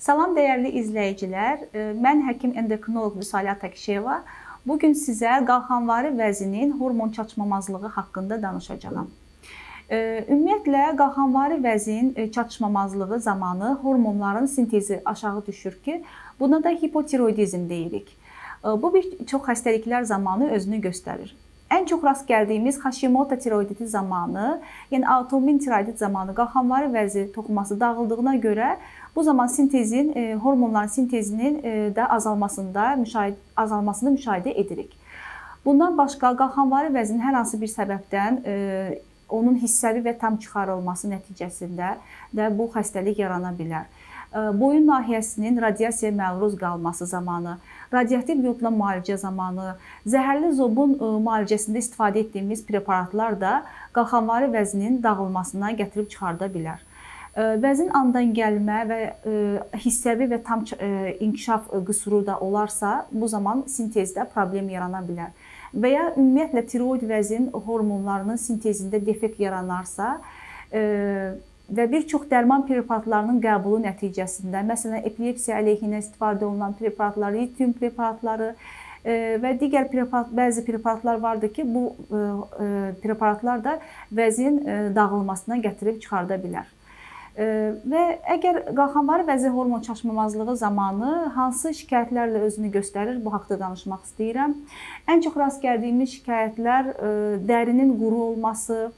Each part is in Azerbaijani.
Salam dəyərli izləyicilər, mən həkim endokrinoloq Vüsalə Atakişiyeva. Bugün sizə qalxanvari vəzinin hormon çatışmamazlığı haqqında danışacağam. Ümumiyyətlə, qalxanvari vəzin çatışmamazlığı zamanı hormonların sintezi aşağı düşür ki, buna da hipotiroidizm deyirik. Bu bir çox xəstəliklər zamanı özünü göstərir. Ən çox rast gəldiyimiz Hashimoto tiroiditi zamanı, yəni autoimmun tiroidit zamanı qalxanvari vəzi toxuması dağıldığına görə bu zaman hormonların sintezinin də azalmasını müşahidə edirik. Bundan başqa qalxanvari vəzin hər hansı bir səbəbdən onun hissəvi və tam çıxarılması nəticəsində də bu xəstəlik yarana bilər. Boyun nahiyəsinin radiasiyaya məruz qalması zamanı, radioaktiv yodla müalicə zamanı, zəhərli zobun müalicəsində istifadə etdiyimiz preparatlar da qalxanvari vəzinin dağılmasına gətirib çıxarda bilər. Vəzin andan gəlmə və hissəvi və tam inkişaf qüsuru da olarsa, bu zaman sintezdə problem yarana bilər. Və ya ümumiyyətlə tiroid vəzin hormonlarının sintezində defekt yaranarsa və bir çox dərman preparatlarının qəbulu nəticəsində, məsələn, epilepsiya əleyhinə istifadə olunan preparatlar, litium preparatları və digər bəzi preparatlar vardır ki, bu preparatlar da vəzin dağılmasına gətirib çıxarda bilər. Və əgər qalxanvari vəzi hormon çatışmamazlığı zamanı hansı şikayətlərlə özünü göstərir, bu haqda danışmaq istəyirəm. Ən çox rast gəldiyimiz şikayətlər dərinin quru olması,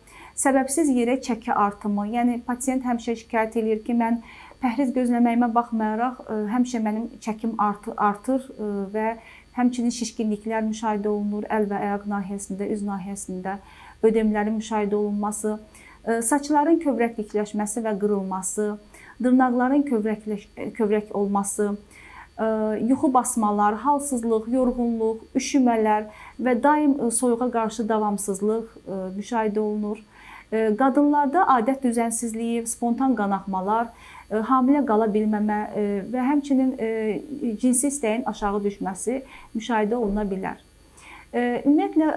səbəbsiz yerə çəki artımı, yəni pasiyent həmişə şikayət edir ki, mən pəhriz gözləməyimə baxmayaraq həmişə mənim çəkim artır və həmçinin şişkinliklər müşahidə olunur, əl və ayaq nahiyəsində, üz nahiyəsində ödemlərin müşahidə olunması, saçların kövrəklikləşməsi və qırılması, dırnaqların kövrək olması, yuxu basmalar, halsızlıq, yorğunluq, üşümələr və daim soyuğa qarşı davamsızlıq müşahidə olunur. Qadınlarda adət düzənsizliyi, spontan qanaxmalar, hamilə qala bilməmə və həmçinin cinsi istəyin aşağı düşməsi müşahidə oluna bilər. Ümumiyyətlə,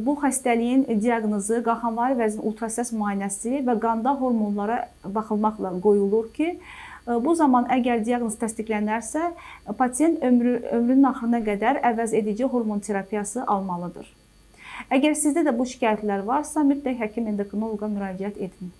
bu xəstəliyin diaqnozu qalxanvari vəzin ultrasəs müayinəsi və qanda hormonlara baxılmaqla qoyulur ki, bu zaman əgər diaqnoz təsdiqlənərsə, pasiyent ömrünün axırına qədər əvəzedici hormon terapiyası almalıdır. Əgər sizdə də bu şikayətlər varsa, mütləq həkim endokrinoloqa müraciət edin.